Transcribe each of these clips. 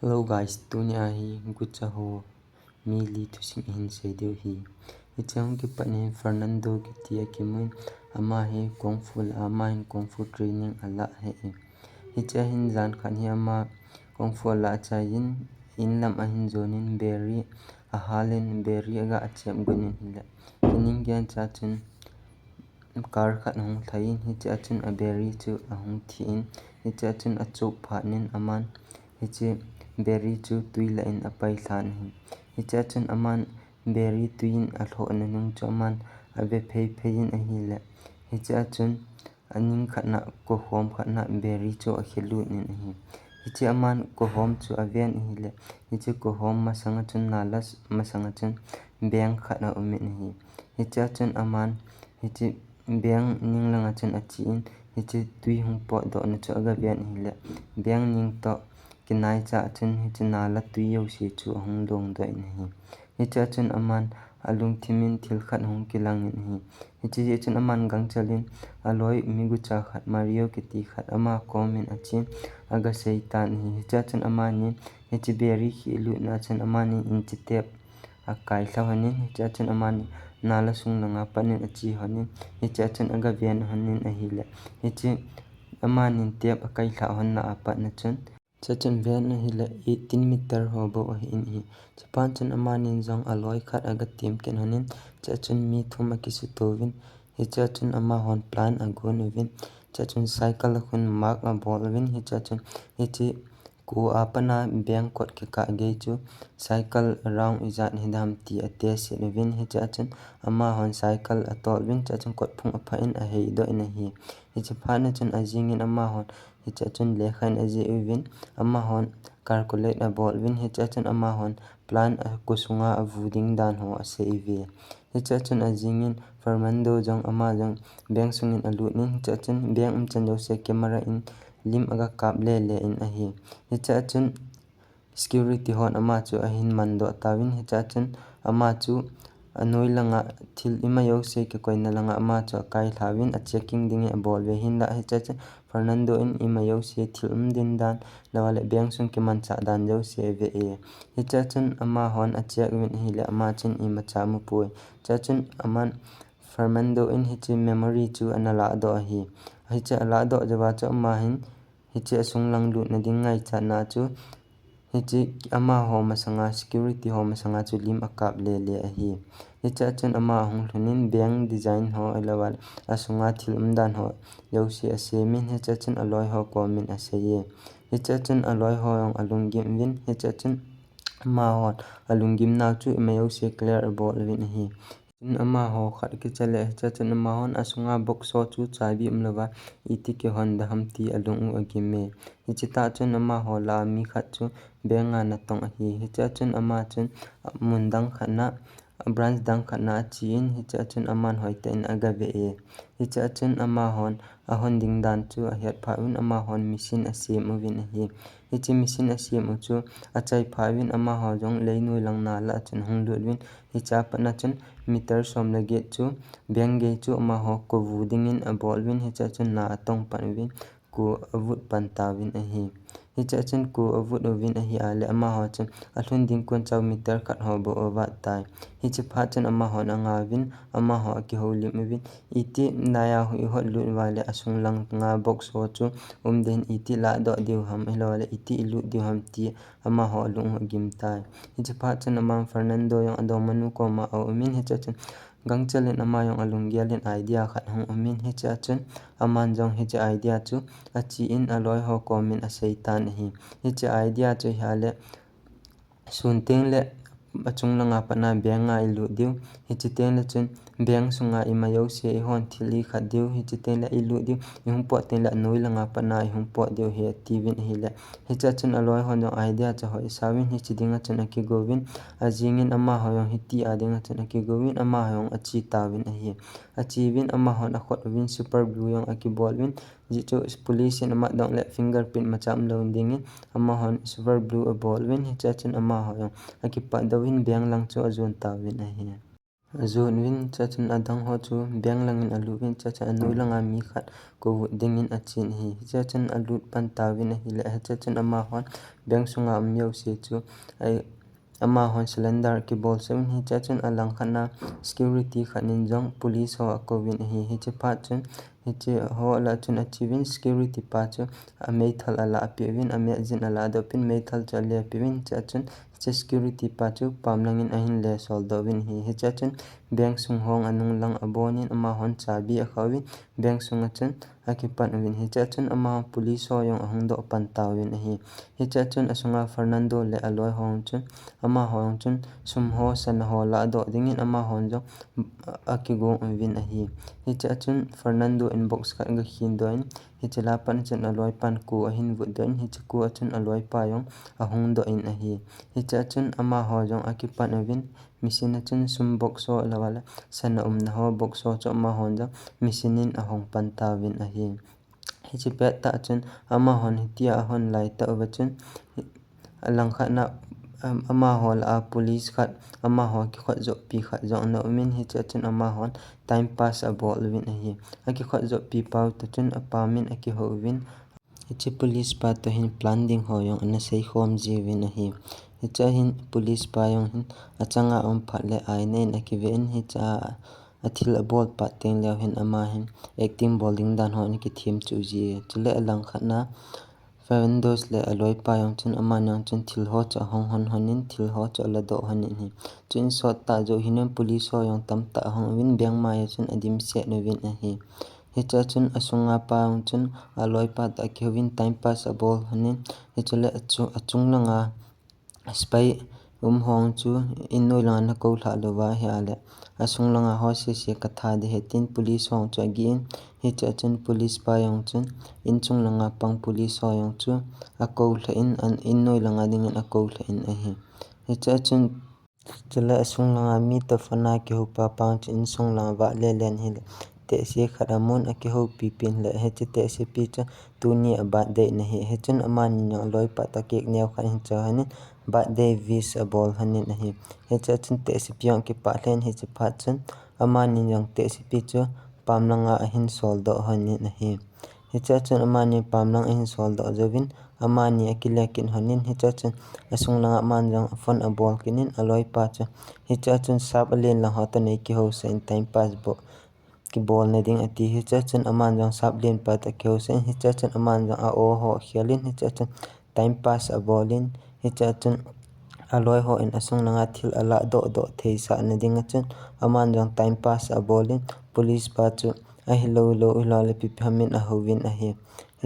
Hello guys, tunia hi gucha ho mi li tu sing hin se deu hi. Ichang ki pani Fernando ki tia ki mun ama hi kung fu ama hin kung fu training ala he. Icha hin zan khan hi ama kung fu ala cha yin in lam a hin zonin berry a halen berry aga achem gunin hila. Kining gyan cha chun kar khat hong thain hicha chun a berry chu a hong thin hicha chun a chop phanin aman hichi berry chu tui la in apai thlan hi. Hicha chun aman berry tuin a thlo na nung chu aman a ve phei phein a hi la. Hicha chun aning khatna ko hom khatna berry chu a khilu nin a hi. Hichi aman ko hom chu a ven hi la. Hichi ko hom masanga chun nalas masanga chun beng khatna umin hi. Hicha chun aman hichi beng ning langa chun a chi in hichi tui hong po do na chu aga ven hi la. Beng ning to kinai cha chun hichi nala tui yau si chu hong dong doi na hi. Hicha chun aman alung thimin thil khat hong kilang in hi. Hichi chun aman gang chalin aloi migu cha khat Mario kiti khat ama komin achin aga seitan hi. Hicha chun aman ni hichi berry hi lu na chun aman ni in chitep akai thawanin hicha chun aman ni nala sung langa panin achi honin hicha chun aga ven honin a hi la. Hichi aman ni tep akai tha hon na apat na chun chachun ven na hi la 18 meter ho bo a hi in hi. Chapan chun aman ni zong aloi khat aga tim ken honin chachun mi thum a kisu tovin hicha chun ama hon plan a gon vin chachun cycle hun mark a bol vin hicha chun hichi ko apana beng kot ke ka ge chu cycle round izat hidam ti ate se vin hicha chun ama hon cycle atol vin chachun kot phung a pha in a hei do in a hi. Hichi pha na chun a jingin ama hon hicha chun lekhan a je vin ama hon calculate a bol vin hicha chun ama hon plan a kusunga a vuding dan ho a se ve. Hicha chun a jingin Fernando jong ama jong beng sungin a lut nin hicha chun beng chan jo se camera in lim aga kap le le in a hi. Hicha chun security hon ama chu a hin man do tawin hicha chun ama chu anoi langa thil ima yo se ke koina langa ama chu kai thawin a checking ding a bol ve hin la hicha chun Fernando in ima yo se thil din dan lawale beng sung ki man cha dan jo se ve e. Hicha chun ama hon a check win hi la ama chun ima cha mu pui. Cha chun aman Fernando in hichi memory chu anala do a hi. Hicha ala do jawa chu ama hin hichi asung lang lut na ding ngai cha na chu hichi ama ho masanga security ho masanga chu lim akap le le a hi. Hicha chun ama hong thunin beng design ho alawal asunga thil dan ho yo se a se min hicha chun aloi ho ko min a se ye. Hicha chun aloi ho yong alungim vin hicha chun ama ho alungim na chu ima yo se clear a bol vin a hi. Chun ama ho khat ki chale hicha chun ama hon asunga box ho chu chai bi umlawa iti ke hon da ham ti alung u agime. Hichi ta chun ama ho la mi khat chu benga na tong a hi. Hicha chun ama chun mundang khatna branch dang khatna chi in hicha chun aman hoita in aga ve e. Hicha chun ama hon a hon ding dan chu a hiat pha win ama hon machine a sem win a hi. Hichi machine a sem chu a chai pha win ama ho jong leinoi lang na la chun hong lut win hicha patna chun meter som la gate chu beng ge chu ama ho ko vu ding in a bol win hicha chun na atong pan win ko avut pan ta win a hi. Hicha chun ko avut win a hi ale ama ho chun athun ding kon chaw meter khat ho bo wa tai. Hichi pha chun ama hon anga win ama ho ki ho lim win iti naya hui hot lut wale asung lang nga box ho chu den iti la do diu ham helawale iti ilu diu ham ti ama ho lung gim tai. Hichi pha chun ama Fernando yong ado manu ko ma au min hicha chun gang chalin ama yong alung gyalin idea khat hong min hicha chun aman jong hicha idea chu achi in aloi ho ko min a seitan hi. Hicha idea chu hale sun teng le achung langa pana benga ilu diu hichi teng le chun beng sunga ima yo se hon thili khat diu hichi teng le ilu diu ihung po teng le noi langa pana ihung po diu he tivin hi le. Hicha chun aloi hon jong idea cha ho isawin hichi dinga chun aki govin ajingin ama ho yong hiti adinga chun aki govin ama yong achi tawin a hi. Achi win ama hon akhot win super glue yong aki bol win ji chu police in ama dong le fingerprint macham lo dingin ama hon super glue a bol win hicha chun ama ho yong aki pa dawin beng lang chu azun tawin a hi. zon win cha chun adang ho chu bank langin alu win cha anui langa mi khat ko vut dingin achin hi cha chun alut pan tawin a hi le cha chun ama hon bank sunga amyau se chu ama hon cylinder ki bol sem hi cha chun alang khana security khanin jong police ho akowin hi che pha chun hi che ho la chun achieving security pa chu amei thal ala apewin ame jin ala do pin mei thal cha le pewin cha chun che security pa chu pamlangin ahin le sol dowin hi cha chun bank sung hong anung lang abonin ama hon chabi akhawin bank sunga chun akipan win hi cha chun ama police ho yong ahung do pan tawin hi cha chun asunga Fernando le aloi hong chun ama hong chun sum ho san ho la do dingin ama hon jong akigo win hi cha chun Fernando inbox khat ga hin doin hi chela pan chun aloi pan ku ahin vut doin hi chu chun aloi pa yong ahung do in hi cha chun ama ho jong akipan win machine chun sum box ho lawala san na ho box ho cho ama hon jong machine ahong pan tawin hi chi pet ta chun ama hon hitia hon lai ta wa chun alang khat na ama hol a police khat ama ho ki khat zo pi khat zo na min hi cha chun ama hon time pass a bol win hi ki khat zo pi pau ta chun apa min ki ho win chi police pa to hin plan ding ho yong ana sei khom ji win hi cha hin police pa yong hin achanga phat le ai nen ki ven hi cha athil bol pa teng le hin ama hin acting bowling dan ho ni ki thim chu ji chule alang khana Fernandos le aloi pa yong chun ama nyang chun thil ho cha hong hon honin thil ho cha la do hanin hi chun sot ta jo hinan police ho yong tam ta hong win bang ma ya chun adim se no win hi cha chun asunga pa yong chun aloi pa ta ki win time pass a bol hanin chule achung langa spy hong chu innoi langa na ko thla lo wa hi ale asung langa ho se katha de hetin police hong chu again hi cha chun police pa yong chun inchung langa pang police ho yong chu ako thla in an innoi langa ding in ako thla in hi cha chun chula asung langa mi to fana ki hu pa pang chin sung langa wa le len hi te se kharamun aki ho pi pin le he te se pi cha tu ni ba de na he chun ama ni nyang loi pa ta kek new khan hin cha hanin birthday wish a bol hanin he cha chun te si pyong ki pa hlen hi chi pha chun ama ni nyang te si pi chu pamlanga ahin sol do hanin he cha chun ama ni pamlang ahin sol do jawin ama ni akilekin hanin he cha chun asung langa man jang phone a bol kinin aloi pa chu he cha chun sap len la ha ta nei ki ho sen time pass bo ki bol na ding ati hi cha chun aman jang sap len pa ta ki ho sen hi cha chun aman jang a o ho khialin hi cha chun time pass a bolin hi cha chun aloi ho in asung langa thil ala do thei sa na ding chun aman jang time pass a bolin police pa chu a hello lo le pi phamin a hovin a hi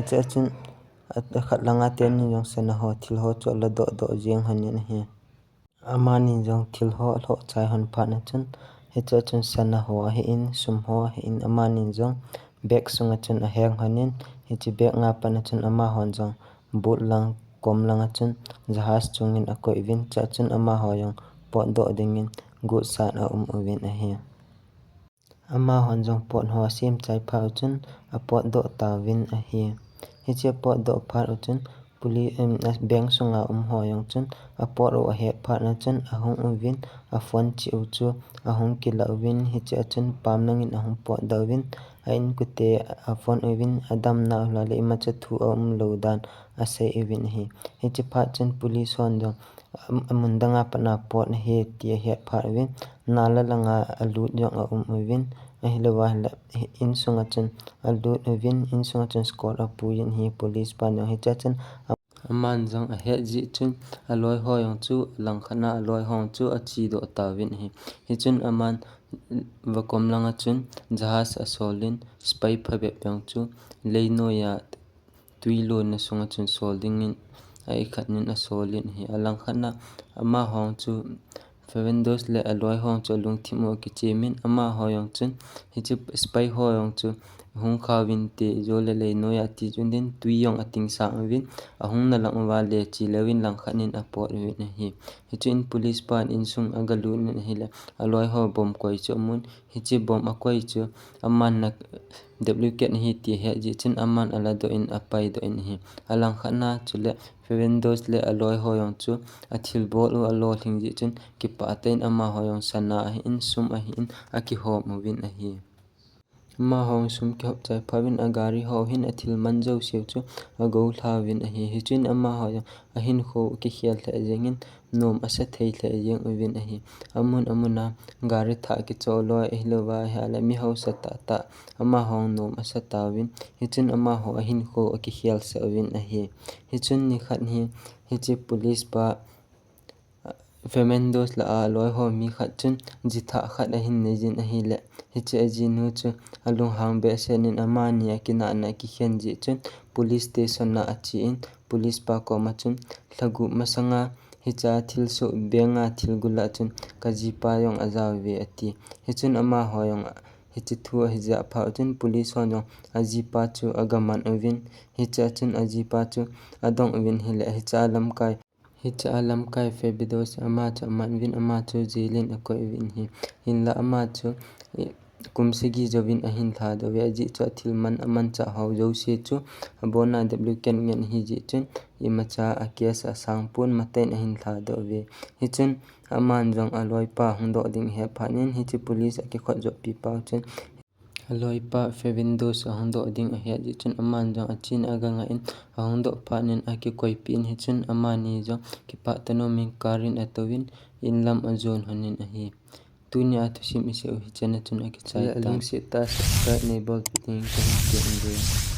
cha chun khat langa ten ni jong sana ho thil ho cho la do jeng hanin hi amani jong thil ho lo chai hon pha na chun he cha chun sana ho hi in sum ho hi in amani jong bag sunga chun a heng hanin hi chi bag nga pa na chun ama hon jong boot lang kom langa chun jahas chungin a koi win cha chun ama ho yong pot do dingin gu san a win a hi ama hon jong pot ho sim chai pha chun a pot do ta win a hi che pot do phar chun bank sunga ho yong chun a pot ro he phar na chun a hong win a phone chi chu a hong ki la win hi cha chun pam nangin a hong pot da win a in kute a phone win adam na la le ma cha thu lo dan a se win hi che pha chun police hon jong amundanga pana pot he ti he phar win na la langa alu jong a win ahlewa in sunga chun alu win in sunga chun score apu yin hi police pa no hi cha chun aman jang a he ji chun aloi ho yong chu lang khana aloi hong chu a chi do ta win hi chun aman vakom langa chun jahas asolin spy phabe pyang chu leino ya tuilo na sunga chun solding in ai khatnin asolin hi alang khana ama hong chu Fernandos le aloi hong chu lung thimo ki chemin ama ho yong chun hi chu spy ho yong chu hung khawin te zole le noya ti chun den tuiyong ating sa win ahung na lang wale chi lewin lang khanin apot win hi hichin police pan insung agalu na hila aloi ho bom koi chu mun hichi bom akoi chu aman na duplicate hi ti he ji chin aman ala do in apai do in hi alang khana chule windows le aloi hoyong chu athil bol u alo thing ji chun ki pa ten ama hoyong sana in sum a hin aki ho movin a hi ma hong sum ki hop chai phawin agari ho hin athil manjo siu chu ago thlawin a hi hichin ama hoyong a hin kho ki khial the jengin nom asa thei the jeng win a hi amun amuna gari tha ki cholo ehlowa hala mi ho sata ta ama hong nom asa tawin hichin ama ho a hin kho ki khial sa win a hi hichin ni khat hi hichi police pa Femendos la aloi ho mi khat chun jitha khat a hin nejin a hi le hichi aji nu chu alung hang be senin amani akina na ki khen ji chun police station na achi in police pa ko ma chun thlagu masanga hicha thil su benga thil gula chun kaji pa yong azaw ve ati hichun ama hoyong hichi thu hija pha chun police honyo aji pa chu agaman win hicha chun aji pa chu adong win hile hicha lam kai hicha alam kai fe bidos ama chu man win ama chu jilin akoi win hi hinla ama chu kumsigi jovin ahin tha do we ji chu thil man aman cha ho jo se chu bona wken ngen hi ji chun imacha akes asang pun maten ahin tha do we hi chun aman jong aloi pa hung do ding he phanin hi chi police aki kho jo pi pa chun aloi pa fe windows ahung do ding a he ji chun aman jong achin aganga in ahung do phanin aki koi pin hi chun amani jo ki pa tano min karin atowin in lam azon honin a hi tunia thusim ise hi chana chun aki chai ta subscribe ne bol piting kan